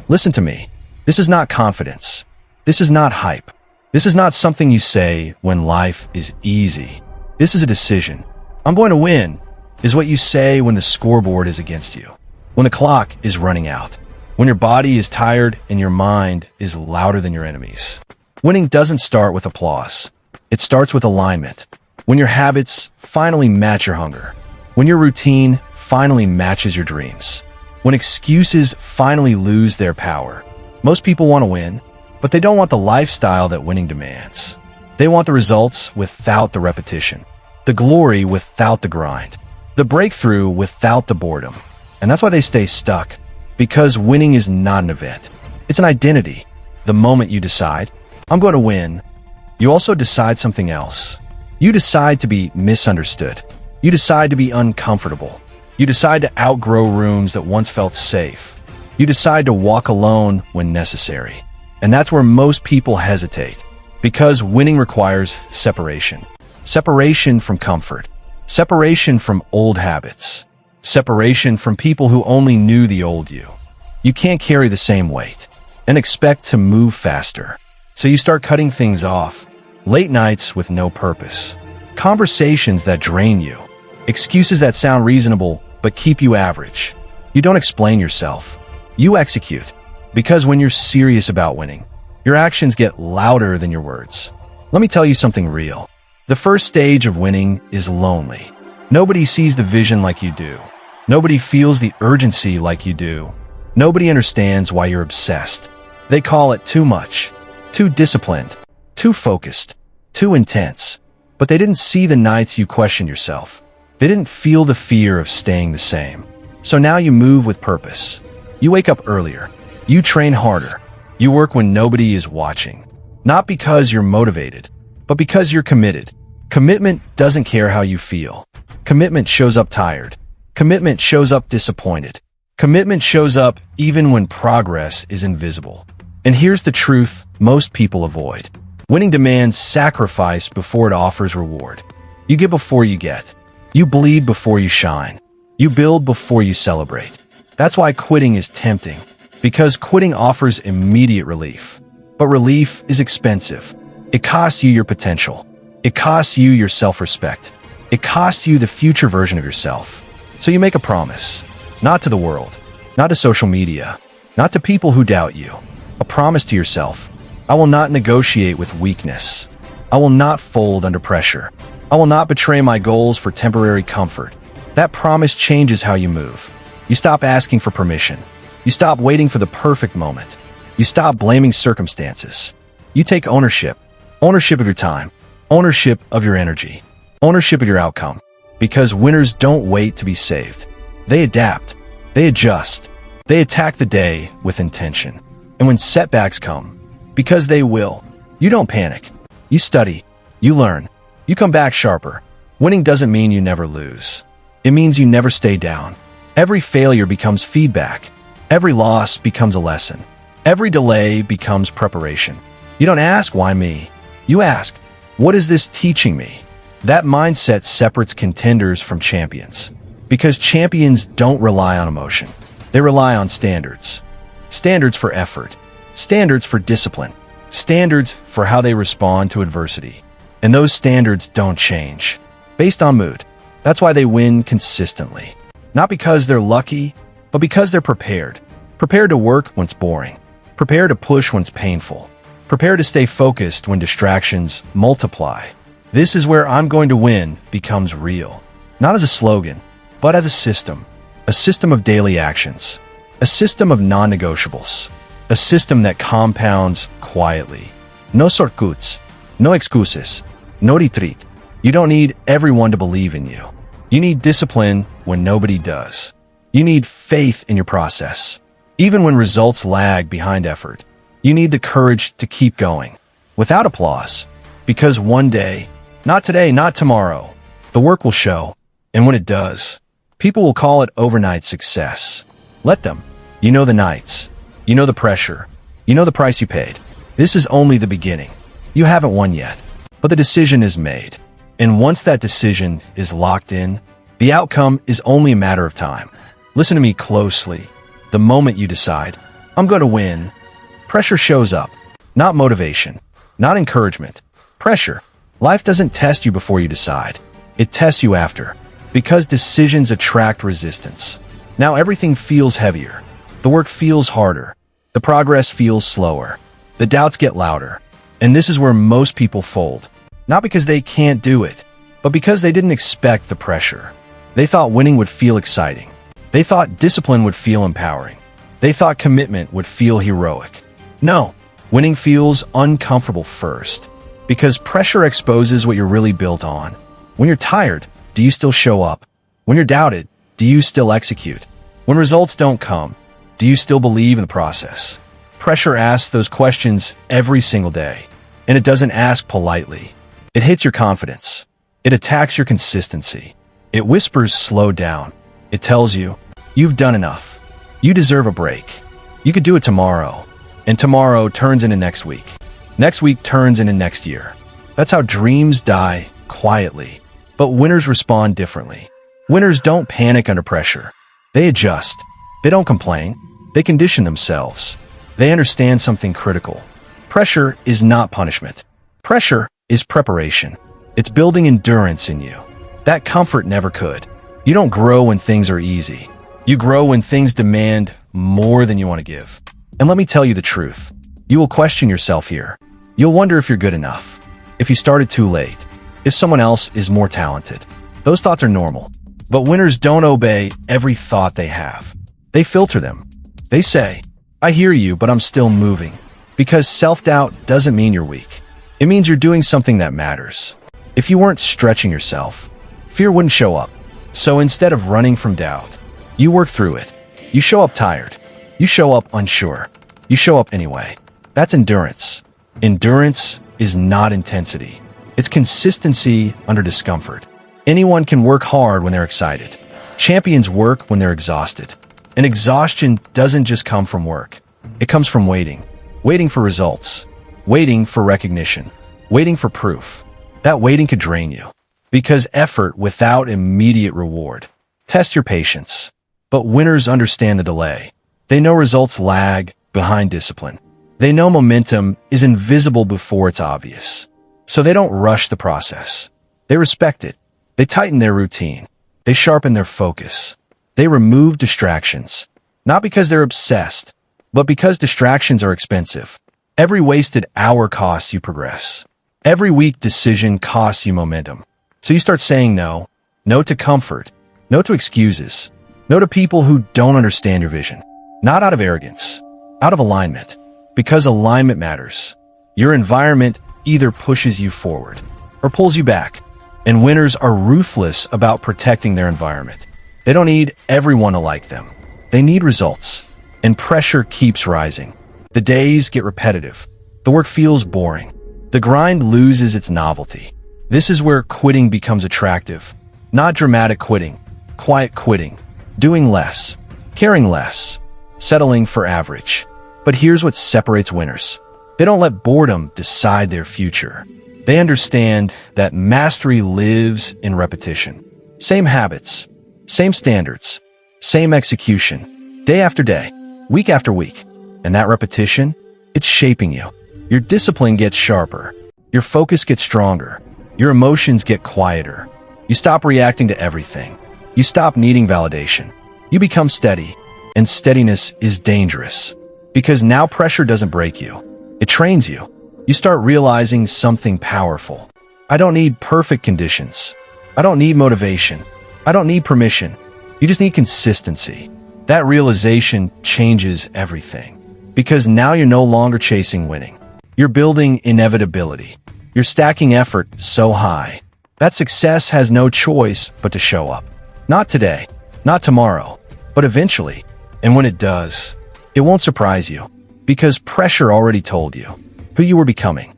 Listen to me. This is not confidence. This is not hype. This is not something you say when life is easy. This is a decision. I'm going to win is what you say when the scoreboard is against you, when the clock is running out, when your body is tired and your mind is louder than your enemies. Winning doesn't start with applause. It starts with alignment. When your habits finally match your hunger, when your routine finally matches your dreams, when excuses finally lose their power. Most people want to win, but they don't want the lifestyle that winning demands. They want the results without the repetition, the glory without the grind, the breakthrough without the boredom. And that's why they stay stuck, because winning is not an event. It's an identity. The moment you decide, I'm going to win, you also decide something else. You decide to be misunderstood. You decide to be uncomfortable. You decide to outgrow rooms that once felt safe. You decide to walk alone when necessary. And that's where most people hesitate, because winning requires separation. Separation from comfort. Separation from old habits. Separation from people who only knew the old you. You can't carry the same weight and expect to move faster. So you start cutting things off. Late nights with no purpose. Conversations that drain you. Excuses that sound reasonable but keep you average. You don't explain yourself. You execute. Because when you're serious about winning, your actions get louder than your words. Let me tell you something real. The first stage of winning is lonely. Nobody sees the vision like you do. Nobody feels the urgency like you do. Nobody understands why you're obsessed. They call it too much, too disciplined, too focused, too intense. But they didn't see the nights you questioned yourself. They didn't feel the fear of staying the same. So now you move with purpose. You wake up earlier. You train harder. You work when nobody is watching. Not because you're motivated, but because you're committed. Commitment doesn't care how you feel. Commitment shows up tired. Commitment shows up disappointed. Commitment shows up even when progress is invisible. And here's the truth most people avoid. Winning demands sacrifice before it offers reward. You give before you get. You bleed before you shine. You build before you celebrate. That's why quitting is tempting, because quitting offers immediate relief. But relief is expensive. It costs you your potential. It costs you your self-respect. It costs you the future version of yourself. So you make a promise, not to the world, not to social media, not to people who doubt you. A promise to yourself. I will not negotiate with weakness. I will not fold under pressure. I will not betray my goals for temporary comfort. That promise changes how you move. You stop asking for permission. You stop waiting for the perfect moment. You stop blaming circumstances. You take ownership. Ownership of your time. Ownership of your energy. Ownership of your outcome. Because winners don't wait to be saved. They adapt. They adjust. They attack the day with intention. And when setbacks come, because they will, you don't panic. You study. You learn. You come back sharper. Winning doesn't mean you never lose. It means you never stay down. Every failure becomes feedback. Every loss becomes a lesson. Every delay becomes preparation. You don't ask, why me? You ask, what is this teaching me? That mindset separates contenders from champions. Because champions don't rely on emotion. They rely on standards. Standards for effort. Standards for discipline. Standards for how they respond to adversity. And those standards don't change. Based on mood. That's why they win consistently. Not because they're lucky, but because they're prepared. Prepared to work when it's boring. Prepared to push when it's painful. Prepared to stay focused when distractions multiply. This is where I'm going to win becomes real. Not as a slogan, but as a system. A system of daily actions. A system of non-negotiables. A system that compounds quietly. No shortcuts. No excuses. No retreat. You don't need everyone to believe in you. You need discipline when nobody does. You need faith in your process. Even when results lag behind effort. You need the courage to keep going. Without applause. Because one day, not today, not tomorrow, the work will show. And when it does, people will call it overnight success. Let them. You know the nights. You know the pressure. You know the price you paid. This is only the beginning. You haven't won yet. But the decision is made. And once that decision is locked in, the outcome is only a matter of time. Listen to me closely. The moment you decide, I'm going to win. Pressure shows up. Not motivation. Not encouragement. Pressure. Life doesn't test you before you decide. It tests you after. Because decisions attract resistance. Now everything feels heavier. The work feels harder. The progress feels slower. The doubts get louder. And this is where most people fold. Not because they can't do it, but because they didn't expect the pressure. They thought winning would feel exciting. They thought discipline would feel empowering. They thought commitment would feel heroic. No, winning feels uncomfortable first, because pressure exposes what you're really built on. When you're tired, do you still show up? When you're doubted, do you still execute? When results don't come, do you still believe in the process? Pressure asks those questions every single day, and it doesn't ask politely. It hits your confidence. It attacks your consistency. It whispers, slow down. It tells you, you've done enough. You deserve a break. You could do it tomorrow. And tomorrow turns into next week. Next week turns into next year. That's how dreams die quietly. But winners respond differently. Winners don't panic under pressure. They adjust. They don't complain. They condition themselves. They understand something critical. Pressure is not punishment. Pressure is preparation. It's building endurance in you. That comfort never could. You don't grow when things are easy. You grow when things demand more than you want to give. And let me tell you the truth. You will question yourself here. You'll wonder if you're good enough. If you started too late. If someone else is more talented. Those thoughts are normal. But winners don't obey every thought they have. They filter them. They say, I hear you, but I'm still moving. Because self-doubt doesn't mean you're weak. It means you're doing something that matters. If you weren't stretching yourself, fear wouldn't show up. So instead of running from doubt, you work through it. You show up tired. You show up unsure. You show up anyway. That's endurance. Endurance is not intensity. It's consistency under discomfort. Anyone can work hard when they're excited. Champions work when they're exhausted. And exhaustion doesn't just come from work. It comes from waiting. Waiting for results. Waiting for recognition. Waiting for proof. That waiting could drain you. Because effort without immediate reward. Test your patience. But winners understand the delay. They know results lag behind discipline. They know momentum is invisible before it's obvious. So they don't rush the process. They respect it. They tighten their routine. They sharpen their focus. They remove distractions. Not because they're obsessed, but because distractions are expensive. Every wasted hour costs you progress. Every weak decision costs you momentum. So you start saying no. No to comfort. No to excuses. No to people who don't understand your vision. Not out of arrogance. Out of alignment. Because alignment matters. Your environment either pushes you forward or pulls you back. And winners are ruthless about protecting their environment. They don't need everyone to like them. They need results. And pressure keeps rising. The days get repetitive. The work feels boring. The grind loses its novelty. This is where quitting becomes attractive. Not dramatic quitting. Quiet quitting. Doing less. Caring less. Settling for average. But here's what separates winners. They don't let boredom decide their future. They understand that mastery lives in repetition. Same habits. Same standards. Same execution. Day after day. Week after week. And that repetition, it's shaping you. Your discipline gets sharper. Your focus gets stronger. Your emotions get quieter. You stop reacting to everything. You stop needing validation. You become steady. And steadiness is dangerous. Because now pressure doesn't break you. It trains you. You start realizing something powerful. I don't need perfect conditions. I don't need motivation. I don't need permission. You just need consistency. That realization changes everything. Because now you're no longer chasing winning. You're building inevitability. You're stacking effort so high that success has no choice but to show up. Not today, not tomorrow, but eventually. And when it does, it won't surprise you. Because pressure already told you who you were becoming.